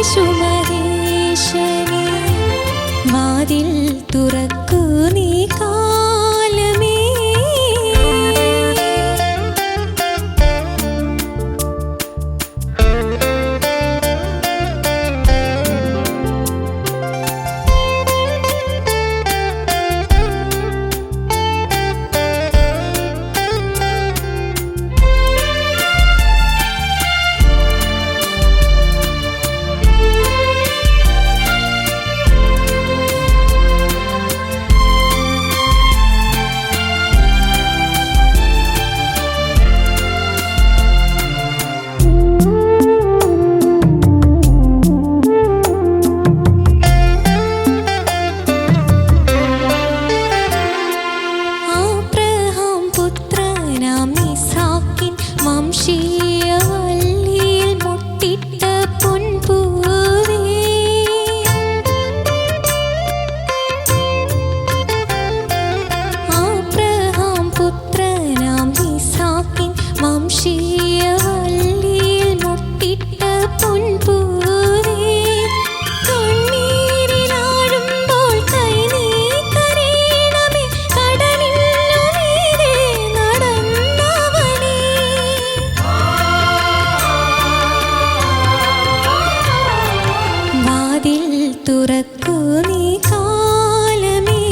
യേശു മഹേശനേ, വാതിൽ തുറക്കൂ നീ കാലമേ. തുറക്കൂ നീ കാലമേ.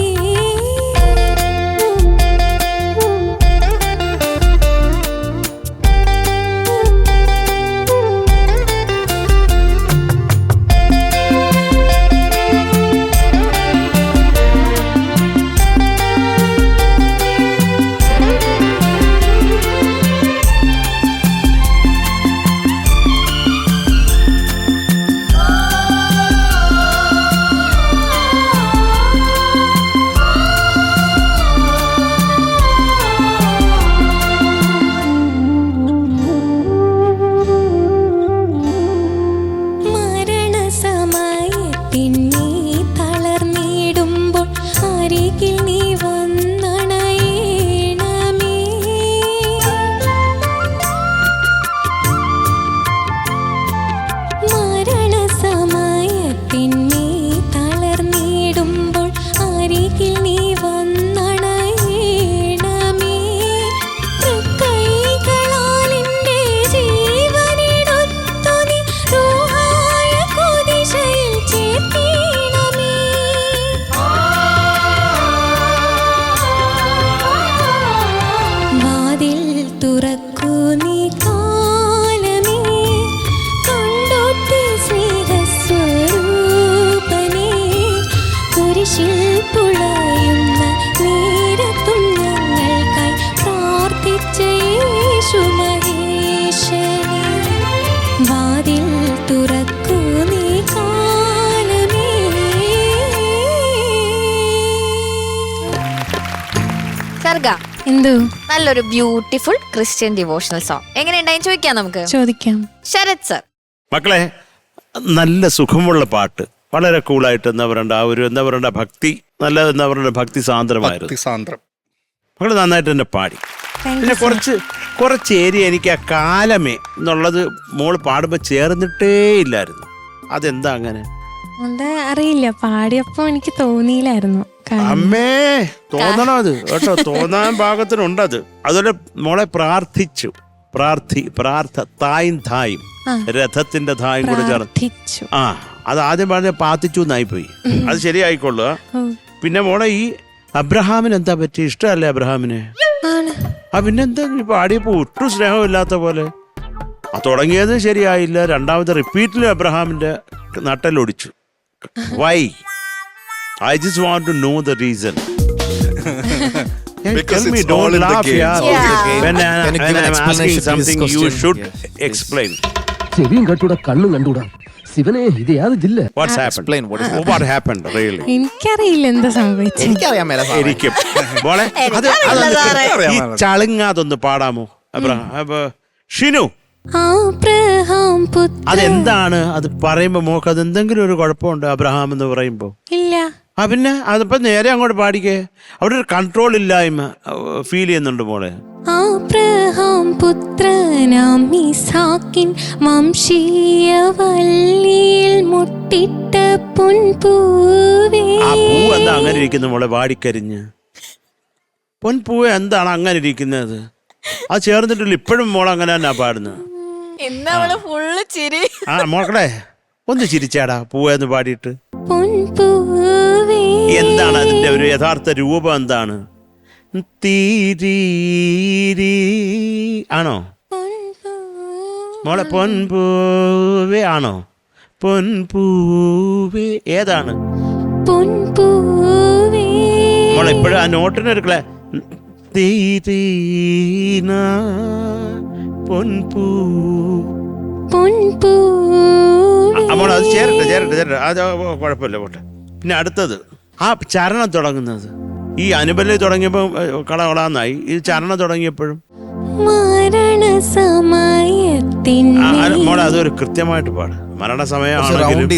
തുറക്കൂ നീ കാലമേ, കൊണ്ടോട്ടി സ്നേഹസ്വരൂപനേ, കുരിശിൽ പുളയുന്ന നേരത്തും ഞങ്ങൾക്കായി പ്രാർത്ഥിച്ച യേശു മഹേശനേ, വാതിൽ തുറക്കൂ നീ കാലമേ. സർഗ, എന്തോ നല്ലൊരു ബ്യൂട്ടിഫുൾ ക്രിസ്ത്യൻ ഡിവോഷണൽ സോങ് എങ്ങനെയുണ്ടായെന്ന് ചോദിക്കാം നമുക്ക്. ചോദിക്കാം. ശരത് സർ. മക്കളെ, നല്ല സുഖമുള്ള പാട്ട്, വളരെ കൂളായിട്ട് എന്താ പറയണ്ട, ആ ഒരു എന്താ പറയണ്ട ഭക്തി, നല്ല എന്താ പറയണ്ട ഭക്തി സാന്ദ്രമായിരുന്നു. മക്കള് നന്നായിട്ട് തന്നെ പാടി. പിന്നെ കുറച്ച് ഏരിയ എനിക്ക് ആ കാലമേ എന്നുള്ളത് മോള് പാടുമ്പോൾ ചേർന്നിട്ടേ ഇല്ലായിരുന്നു. അതെന്താ അങ്ങനെ? അത് അറിയില്ല, പാടിയപ്പോ എനിക്ക് തോന്നിയില്ലായിരുന്നു. അമ്മേ, തോന്നണം അത് കേട്ടോ, തോന്നാൻ പാകത്തിനുണ്ടത്. അതുപോലെ മോളെ പ്രാർത്ഥിച്ചു, തായും രഥത്തിന്റെ തായും കൂടെ ചേർത്ത് അത് ആദ്യം പറഞ്ഞ പ്രാർത്ഥിച്ചു എന്നായിപ്പോയി. അത് ശരിയായിക്കൊള്ളുക. പിന്നെ മോളെ ഈ അബ്രഹാമിന് എന്താ പറ്റി? ഇഷ്ടമല്ലേ അബ്രഹാമിന്? പിന്നെന്താ പാടിയപ്പോ ഒട്ടും സ്നേഹമില്ലാത്ത പോലെ. തുടങ്ങിയത് ശരിയായില്ല, രണ്ടാമത്തെ റിപ്പീറ്റിൽ അബ്രഹാമിന്റെ നട്ടലൊടിച്ചു. Y? I just want to know the reason. Tell me, don't laugh, yeah. When I'm asking something, you should explain. What's happened? What happened, really? എനിക്കറിയില്ല എന്താ സംഭവിച്ചത്. എനിക്കും മോളെ ഈ ചളുങ്ങാതൊന്ന് പാടാമോ? ഷിനു, അതെന്താണ്? അത് പറയുമ്പോ മോക്ക് അത് എന്തെങ്കിലും ഒരു കുഴപ്പമുണ്ട്? അബ്രഹാം എന്ന് പറയുമ്പോ ഇല്ല. പിന്നെ അതിപ്പോ നേരെ അങ്ങോട്ട് പാടിക്കേ. അവിടെ ഒരു കൺട്രോൾ ഇല്ലായ്മ ഫീൽ ചെയ്യുന്നുണ്ട് മോളെ. അബ്രഹാം പുത്രനാം ഇസാക്കിൻ വംശീയ വല്ലിയിൽ പൊട്ടിട്ട പൊൻപൂവേ. ആ പൂ എന്താ അങ്ങനെ ഇരിക്കുന്നു മോളെ വാടിക്കരിഞ്ഞ്? പൊൻപൂവ് എന്താണ് അങ്ങനെ ഇരിക്കുന്നത്? അത് ചേർന്നിട്ടില്ല, ഇപ്പോഴും മോൾ അങ്ങനെ തന്നെ പാടുന്നത്. ഇന്നവള് ഫുള്ള് ചിരി. ആ മോളെ ഒന്ന് ചിരിച്ചാടാ പൂവെന്ന് പാടിയിട്ട്. പൊൻപൂവേ. എന്താണ് അതിന്റെ ഒരു യഥാർത്ഥ രൂപം? എന്താണ്? തീരീരീ ആണോ മോളെ? പൊൻപൂവേ ആണോ? പൊൻപൂവേ ഏതാണ് പൊൻപൂവേ. മോളെ ഇപ്പോഴും ആ നോട്ടിന് എടുക്കലേ. തീരീന പൊൻപൂ. പൊൻപൂവേ. മോളെ അത് ചേരട്ടെ അത് കുഴപ്പമില്ല പോട്ടെ. പിന്നെ അടുത്തത് ആ ചരണം തുടങ്ങുന്നത്. ഈ അനുബന്ധം തുടങ്ങിയപ്പോൾ കളകളാന്നായി. ഈ ചരണം തുടങ്ങിയപ്പോഴും മരണസമയത്തിൻ മോളെ അതൊരു കൃത്യമായിട്ട് പാട്. മരണസമയമാണെങ്കിലും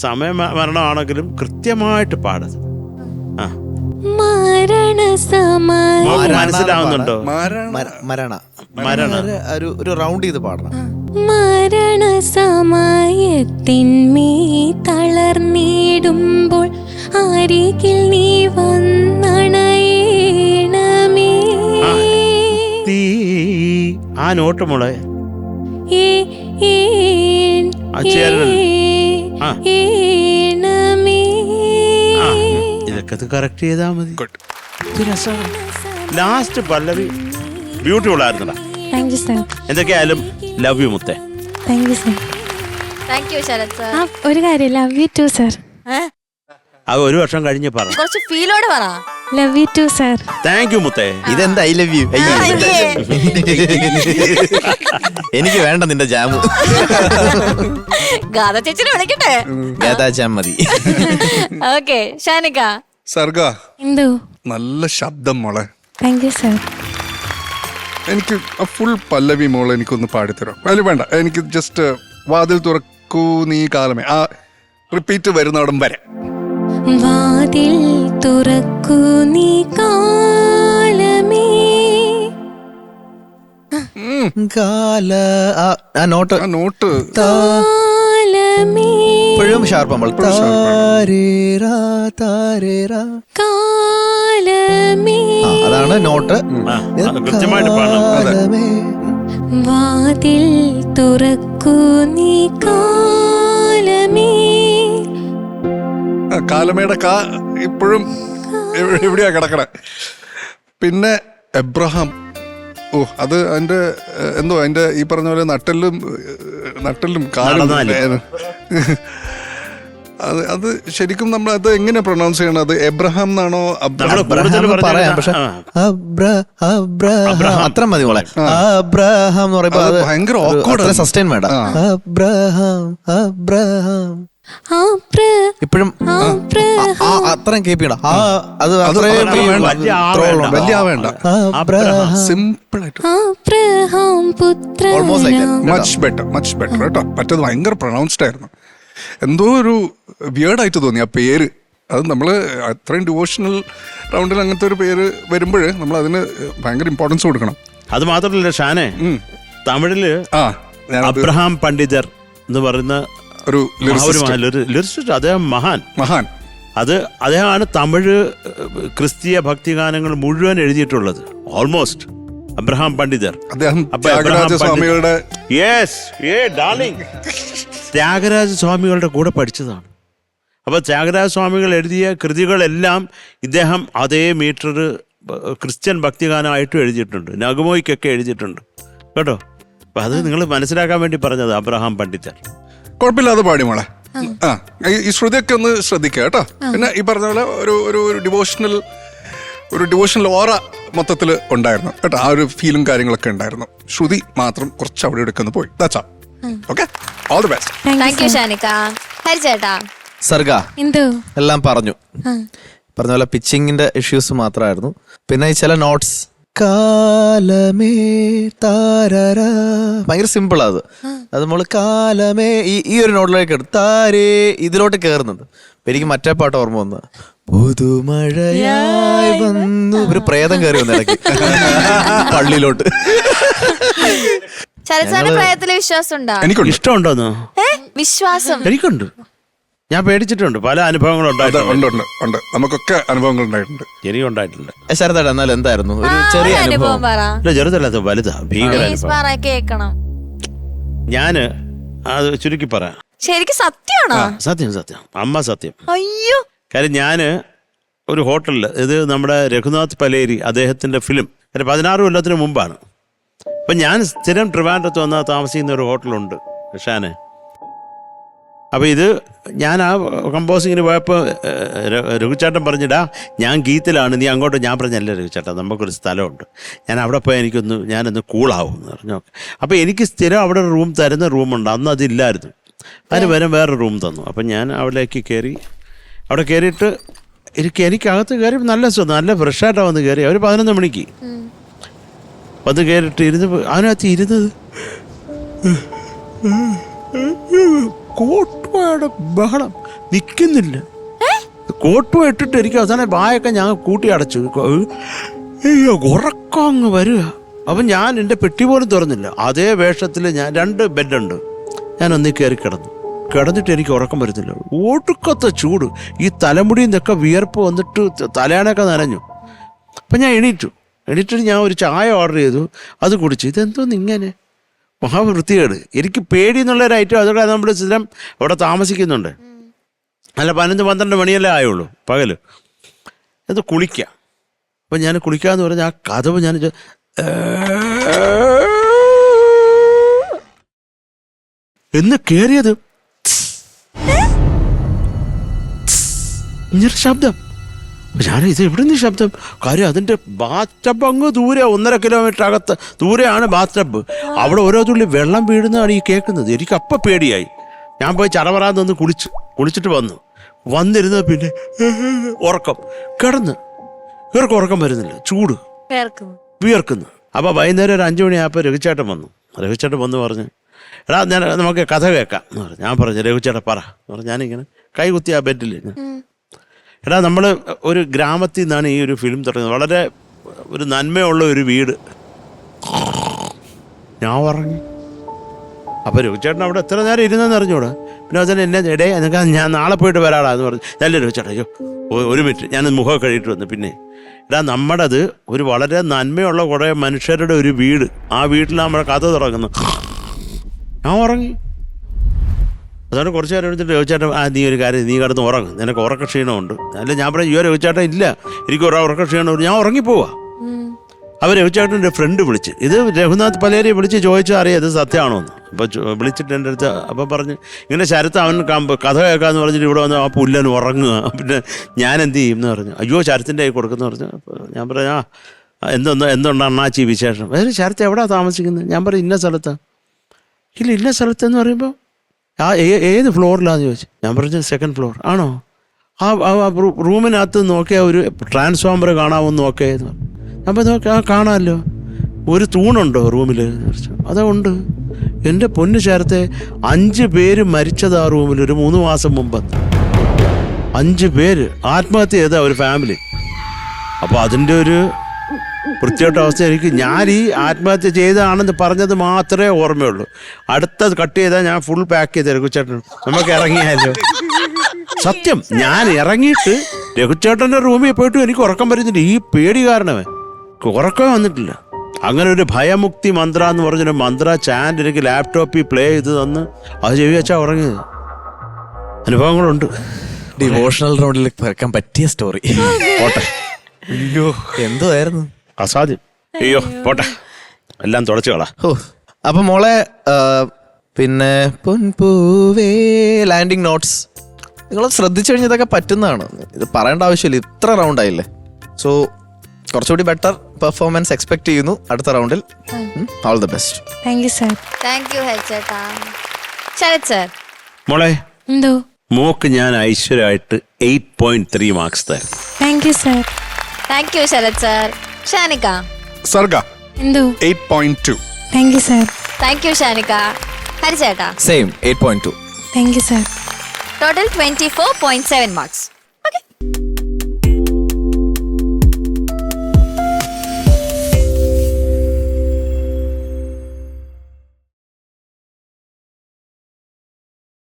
സമയം മരണമാണെങ്കിലും കൃത്യമായിട്ട് പാടത്. ആ മനസ്സിലാവുന്നുണ്ടോ? ഒരു റൗണ്ട് ചെയ്ത് പാടണം. മരണസമയത്തിന്മേ തളർന്നിടുമ്പോൾ അരികിൽ നീ വന്നണയണമേ. ആ നോട്ട് മോളെ ഇതൊക്കെ കറക്റ്റ് ചെയ്താ മതി. ലാസ്റ്റ് പല്ലവി ബ്യൂട്ടിഫുൾ ആയിരുന്നടാ. Thank you sir. എന്തൊക്കെയായാലും ലവ് യു മുത്തേ. Thank you sir. Thank you Sarath sir. ഒരു കാര്യം, ലവ് യു ടു സർ. അത് ഒരു വർഷം കഴിഞ്ഞ് പറ. കുറച്ച് ഫീലോടെ പറ. Love you too sir. Thank you മുത്തേ. ഇതെന്താ ഐ ലവ് യു? എനിക്ക് വേണ്ട നിന്റെ ജാമു. ഗാഥ ചേച്ചിനെ വിളിക്കട്ടെ. ഗാഥാ ജാം മതി. ഓക്കെ ഷാനിക. സർഗ എന്തോ നല്ല ശബ്ദം മോളെ. Thank you sir. എനിക്ക് ഫുൾ പല്ലവി മോളെ എനിക്കൊന്ന് പാടിത്തരാം. അതിൽ വേണ്ട, എനിക്ക് ജസ്റ്റ് വാതിൽ തുറക്കൂ നീ കാലമേ, ആ റിപ്പീറ്റ് വരുന്നവിടം വരെ. വാതിൽ തുറക്കൂ നീ കാലമേ. നോട്ട് ആ നോട്ട് കാലമേ. ഇപ്പോഴും ഷാർപ്പ് നമ്മൾ. കാലമേ. അതാണ് നോട്ട്. കൃത്യമായിട്ട് പാടണം. വാതിൽ തുറക്കൂ നീ കാലമേ. കാലമേടെ കാ ഇപ്പോഴും എവിടെയാ കിടക്കണേ. പിന്നെ എബ്രഹാം, ഓ അത് അതിന്റെ എന്തോ അതിന്റെ ഈ പറഞ്ഞ പോലെ നട്ടലും കാലും. അത് ശരിക്കും നമ്മൾ അത് എങ്ങനെ പ്രൊനൗൺസ് ചെയ്യണം? അത് എബ്രഹാം എന്നാണോ? പറയാം, പക്ഷെ അത്ര മതി മോളെ. അബ്രഹാം എന്ന് പറയുമ്പോ ഭയങ്കര awkward. സസ്റ്റൈൻ വേണ്ട. അബ്രഹാം ഇപ്പോഴും അത്രയും കേപ്പ് ചെയ്യണം. അത് വലിയ വേണ്ട, സിമ്പിൾ ആയിട്ട്. മച്ച് ബെറ്റർ കേട്ടോ. മറ്റേത് ഭയങ്കര പ്രൊനൗൺസ്ഡ് ആയിരുന്നു. എന്തോ ഒരു വിയേർഡായിട്ട് തോന്നി ആ പേര്. അത് നമ്മള് അത്രയും ഡിവോഷണൽ റൗണ്ടിൽ അങ്ങനത്തെ ഒരു പേര് വരുമ്പോൾ നമ്മൾ അതിന് ഭയങ്കര ഇമ്പോർട്ടൻസ് കൊടുക്കണം. അത് മാത്രമല്ല ഷാനെ, തമിഴില് അബ്രഹാം പണ്ഡിതർ എന്ന് പറയുന്ന ഒരു ലിറിസിസ്റ്റ്, അദ്ദേഹം മഹാൻ. അത് അദ്ദേഹമാണ് തമിഴ് ക്രിസ്തീയ ഭക്തിഗാനങ്ങൾ മുഴുവൻ എഴുതിയിട്ടുള്ളത്. ഓൾമോസ്റ്റ് അബ്രഹാം പണ്ഡിതർ. അദ്ദേഹം ത്യാഗരാജസ്വാമികളുടെ ത്യാഗരാജസ്വാമികളുടെ കൂടെ പഠിച്ചതാണ്. അപ്പോൾ ത്യാഗരാജസ്വാമികൾ എഴുതിയ കൃതികളെല്ലാം ഇദ്ദേഹം അതേ മീറ്റർ ക്രിസ്ത്യൻ ഭക്തിഗാനമായിട്ടും എഴുതിയിട്ടുണ്ട്. നഗമോയ്ക്കൊക്കെ എഴുതിയിട്ടുണ്ട് കേട്ടോ. അപ്പം അത് നിങ്ങൾ മനസ്സിലാക്കാൻ വേണ്ടി പറഞ്ഞത് അബ്രഹാം പണ്ഡിതർ. കുഴപ്പമില്ലാതെ പാടി മോളെ. ഈ ശ്രുതിയൊക്കെ ഒന്ന് ശ്രദ്ധിക്കുക കേട്ടോ. പിന്നെ ഈ പറഞ്ഞ പോലെ ഒരു ഡിവോഷണൽ ഓറ മൊത്തത്തിൽ ഉണ്ടായിരുന്നു കേട്ടോ. ആ ഒരു ഫീലും കാര്യങ്ങളൊക്കെ ഉണ്ടായിരുന്നു. ശ്രുതി മാത്രം കുറച്ച് അവിടെ എടുക്കുന്നു പോയി. That's okay. All the best. Thank you Shanika. ഹരിചേട്ടാ. സർഗ എല്ലാം പറഞ്ഞു. പറഞ്ഞ പോലെ പിച്ചിങ്ങിന്റെ ഇഷ്യൂസ് മാത്രമായിരുന്നു. പിന്നെ ഈ ചില നോട്ട്സ് കാലമേ താരര ഭയങ്കര സിമ്പിൾ. അത് നമ്മൾ കാലമേ ഈ ഒരു നോട്ടിലേക്ക് താരേ ഇതിലോട്ട് കയറുന്നുണ്ട്. എനിക്ക് മറ്റേ പാട്ട് ഓർമ്മ വന്ന പുതുമഴയായി വന്നു ഒരു പ്രേതം കയറി വന്നു ഇടയ്ക്ക് പള്ളിയിലോട്ട്. ശരത്സാറിന്റെ പ്രായത്തില് വിശ്വാസം ഉണ്ടോ? എനിക്കുണ്ട്. ഇഷ്ടമുണ്ടോന്നോ? വിശ്വാസം എനിക്കുണ്ട്. ഞാൻ പേടിച്ചിട്ടുണ്ട്, പല അനുഭവങ്ങളും ഉണ്ടായിട്ടുണ്ട്. ഉണ്ട് നമുക്കൊക്കെ അനുഭവങ്ങൾ ഉണ്ടായിട്ടുണ്ട്. എനിക്ക് ഉണ്ടായിട്ടുണ്ട്. ശരത്തേട്ടാ എന്നാൽ എന്തായിരുന്നു ഒരു ചെറിയ അനുഭവം? ഇല്ല, ചെറുതല്ലാത്ത വലുതാ, ഭീകര അനുഭവം. കേക്കണം. ഞാന് അത് ചുരുക്കി പറയാം. ശരിക്കും സത്യമാണോ? സത്യം അമ്മ സത്യം. അയ്യോ, കാര്യം ഞാന് ഒരു ഹോട്ടലിൽ, ഇത് നമ്മുടെ രഘുനാഥ് പലേരി അദ്ദേഹത്തിന്റെ ഫിലിം 16 കൊല്ലത്തിന് മുമ്പാണ്. അപ്പം ഞാൻ സ്ഥിരം ട്രിവാൻഡ്രത്ത് വന്നാൽ താമസിക്കുന്ന ഒരു ഹോട്ടലുണ്ട് ഷാന്. അപ്പോൾ ഇത് ഞാൻ ആ കമ്പോസിങ്ങിന് പോയപ്പോൾ രഘുചേട്ടൻ പറഞ്ഞിടാ ഞാൻ ഗീത്തിലാണ്, നീ അങ്ങോട്ട്. ഞാൻ പറഞ്ഞല്ല രഘുചേട്ടൻ, നമുക്കൊരു സ്ഥലമുണ്ട്, ഞാൻ അവിടെ പോയി ഞാനൊന്ന് കൂളാവും എന്ന് പറഞ്ഞു. ഓക്കെ. അപ്പോൾ എനിക്ക് സ്ഥിരം അവിടെ റൂം തരുന്ന റൂമുണ്ട്, അന്ന് അതില്ലായിരുന്നു. അതിന് വരും വേറെ റൂം തന്നു. അപ്പം ഞാൻ അവിടേക്ക് കയറി. അവിടെ കയറിയിട്ട് എനിക്കകത്ത് കയറി നല്ല ഫ്രഷായിട്ടാണ് വന്ന് കയറി. അവർ 11 മണിക്ക് വന്ന് കയറിയിട്ട് അതിനകത്ത് ഇരുന്നത് കോട്ടുവായുടെ ബഹളം നിൽക്കുന്നില്ല. കോട്ടുവ ഇട്ടിട്ട് എനിക്ക് അവസാനം വായൊക്കെ ഞാൻ കൂട്ടി അടച്ചു. ഉറക്കം അങ്ങ് വരിക. അപ്പം ഞാൻ എൻ്റെ പെട്ടി പോലും തുറന്നില്ല. അതേ വേഷത്തിൽ ഞാൻ 2 ബെഡുണ്ട്, ഞാൻ ഒന്നിൽ കയറി കിടന്നിട്ട് എനിക്ക് ഉറക്കം വരുന്നില്ല. ഒടുക്കത്തെ ചൂട്, ഈ തലമുടിയിൽ നിന്നൊക്കെ വിയർപ്പ് വന്നിട്ട് തലയാണൊക്കെ നനഞ്ഞു. അപ്പം ഞാൻ എണീറ്റിട്ട് ഞാൻ ഒരു ചായ ഓർഡർ ചെയ്തു, അത് കുടിച്ചു. ഇതെന്തോന്ന് ഇങ്ങനെ മഹാവൃത്തികേട്. എനിക്ക് പേടി എന്നുള്ളൊരു ഐറ്റം. അതോടെ നമ്മൾ സ്ഥിരം അവിടെ താമസിക്കുന്നുണ്ട്. അല്ല 11-12 മണിയല്ലേ ആയുള്ളൂ പകൽ. അത് കുളിക്കാം. അപ്പം ഞാൻ കുളിക്കാമെന്ന് പറഞ്ഞാൽ ആ കഥവ് ഞാൻ എന്ന് കയറിയത് ഇങ്ങനൊരു ശബ്ദം. ഞാൻ ഇത് എവിടെ നിന്ന് ശബ്ദം? കാര്യം അതിൻ്റെ ബാത്ടബ് അങ്ങ് ദൂരെ 1.5 കിലോമീറ്റർ അകത്ത് ദൂരെയാണ് ബാത്ടബ്. അവിടെ ഓരോ തുള്ളി വെള്ളം വീഴുന്നതാണ് ഈ കേൾക്കുന്നത്. എനിക്ക് അപ്പം പേടിയായി. ഞാൻ പോയി ചടവറാന്ന് കുളിച്ചിട്ട് വന്നിരുന്നത്. പിന്നെ ഉറക്കം ഇവർക്ക് ഉറക്കം വരുന്നില്ല, ചൂട് വിയർക്കുന്നു. അപ്പോൾ വൈകുന്നേരം ഒരു 5 മണിയായപ്പോൾ രഘുചേട്ടൻ വന്നു പറഞ്ഞ് എടാ നമുക്ക് കഥ കേൾക്കാം എന്ന് പറഞ്ഞു. ഞാൻ പറഞ്ഞു രഘുചേട്ടൻ പറ എന്ന് പറഞ്ഞു. ഞാനിങ്ങനെ കൈ കുത്തി ആ ബെഡിൽ. എടാ നമ്മൾ ഒരു ഗ്രാമത്തിൽ നിന്നാണ് ഈ ഒരു ഫിലിം തുടങ്ങുന്നത്. വളരെ ഒരു നന്മയുള്ള ഒരു വീട്. ഞാൻ ഉറങ്ങി. അപ്പോൾ രഘുചേട്ടൻ അവിടെ എത്ര നേരം ഇരുന്നെന്ന് അറിഞ്ഞൂടാ. പിന്നെ അതിന് എന്നെ എന്നൊക്കെ ഞാൻ നാളെ പോയിട്ട് വരാടാ എന്ന് പറഞ്ഞു. നല്ല രഘുചേട്ടൻ അയ്യോ 1 മിനിറ്റ്, ഞാൻ മുഖം കഴിയിട്ട് വന്നു. പിന്നെ എടാ നമ്മുടേത് ഒരു വളരെ നന്മയുള്ള കുറേ മനുഷ്യരുടെ ഒരു വീട്. ആ വീട്ടിൽ നമ്മുടെ കഥ തുടങ്ങുന്നു. ഞാൻ ഉറങ്ങി. അതുകൊണ്ട് കുറച്ച് നേരം എടുത്തിട്ട് രഘുചേട്ടൻ നീ ഒരു കാര്യം, നീ കിടന്ന് ഉറങ്ങും, നിനക്ക് ഉറക്ക ക്ഷീണമുണ്ട്. അല്ല ഞാൻ പറഞ്ഞു അയ്യോ രഘുചേട്ടൻ ഇല്ല, എനിക്ക് ഉറക്ക ക്ഷീണമുണ്ട്, ഞാൻ ഉറങ്ങിപ്പോവാ. അവർ രഘുചേട്ടൻ്റെ ഫ്രണ്ട് വിളിച്ച്, ഇത് രഘുനാഥ് പലേരി വിളിച്ച് ചോദിച്ചാൽ അറിയാം ഇത് സത്യമാണോ എന്ന്. അപ്പോൾ വിളിച്ചിട്ട് എൻ്റെ അടുത്ത് അപ്പം പറഞ്ഞ് ഇങ്ങനെ ശരത്ത് അവൻ കഥ കേൾക്കാമെന്ന് പറഞ്ഞിട്ട് ഇവിടെ വന്ന് ആ പുല്ലൻ ഉറങ്ങുക. പിന്നെ ഞാൻ എന്ത് ചെയ്യും എന്ന് പറഞ്ഞു. അയ്യോ ശരത്തിൻ്റെ കൈ കൊടുക്കുന്നു പറഞ്ഞു. അപ്പോൾ ഞാൻ പറഞ്ഞു എന്തുണ്ട് അണ്ണാച്ചി വിശേഷം? അതായത് ശരത്ത് എവിടെയാണ് താമസിക്കുന്നത്? ഞാൻ പറഞ്ഞു ഇന്ന സ്ഥലത്താണ്. ഇല്ല ഇന്ന സ്ഥലത്തെന്ന് പറയുമ്പോൾ ഏത് ഫ്ലോറിലാന്ന് ചോദിച്ചു. ഞാൻ പറഞ്ഞു 2nd ഫ്ലോർ. ആണോ? ആ റൂമിനകത്ത് നോക്കിയാൽ ഒരു ട്രാൻസ്ഫോമർ കാണാമെന്ന് നോക്കിയെന്ന് പറഞ്ഞു. അപ്പോൾ നോക്കി കാണാമല്ലോ. ഒരു തൂണുണ്ടോ റൂമിൽ? അതാ ഉണ്ട്. എൻ്റെ പൊന്നു ചേർത്തെ 5 പേര് മരിച്ചത് ആ റൂമിൽ ഒരു 3 മാസം മുമ്പ്. 5 പേര് ആത്മഹത്യ ചെയ്ത ഒരു ഫാമിലി. അപ്പോൾ അതിൻ്റെ ഒരു വൃത്തികെട്ട അവസ്ഥ. ഞാൻ ഈ ആത്മഹത്യ ചെയ്തതാണെന്ന് പറഞ്ഞത് മാത്രമേ ഓർമ്മയുള്ളൂ. അടുത്തത് കട്ട് ചെയ്താൽ ഞാൻ ഫുൾ പാക്ക് ചെയ്ത് രഘുചേട്ടൻ നമുക്ക് ഇറങ്ങിയാലോ. സത്യം, ഞാൻ ഇറങ്ങിയിട്ട് രഘുചേട്ടൻ്റെ റൂമിൽ പോയിട്ട് എനിക്ക് ഉറക്കം വരുന്നില്ല. ഈ പേടി കാരണമേ ഉറക്കം വന്നിട്ടില്ല. അങ്ങനെ ഒരു ഭയമുക്തി മന്ത്ര എന്ന് പറഞ്ഞൊരു മന്ത്ര ചാൻഡ് എനിക്ക് ലാപ്ടോപ്പിൽ പ്ലേ ചെയ്ത് തന്ന് അത് ചെവി വെച്ചാൽ ഉറങ്ങിയത്. അനുഭവങ്ങളുണ്ട്. ഡിവോഷണൽ റൗണ്ടിൽ കേൾക്കാൻ പറ്റിയ സ്റ്റോറി. പോട്ടെ. അയ്യോ എന്തായിരുന്നു അസാധ്യം. അയ്യോ പോട്ടെ, എല്ലാം തുടച്ചു കളാ. അപ്പൊ മോളെ പിന്നെ പൊൻപൂവേ ലാൻഡിങ് നോട്ട്സ് നിങ്ങൾ ശ്രദ്ധിച്ചു കഴിഞ്ഞാൽ ഇതൊക്കെ പറ്റുന്നതാണ്. ഇത് പറയേണ്ട ആവശ്യമില്ല, ഇത്ര റൗണ്ട് ആയില്ലേ. സോ കുറച്ചുകൂടി ബെറ്റർ പെർഫോമൻസ് എക്സ്പെക്ട് ചെയ്യുന്നു അടുത്ത റൗണ്ടിൽ. All the best. Thank you sir. Thank you ചേട്ടാ. ശരത് സർ. മോളെ എന്തോ മോക്ക് ഞാൻ ഐശ്വര്യമായിട്ട് 8.3 മാർക്സ് തരാം. Thank you sir. Thank you Sarath sir. Shanika. Sarga എന്തോ 8.2. Thank you sir. Thank you Shanika. ഹരിചേട്ടാ. Same 8.2. Thank you sir. Total 24.7 marks.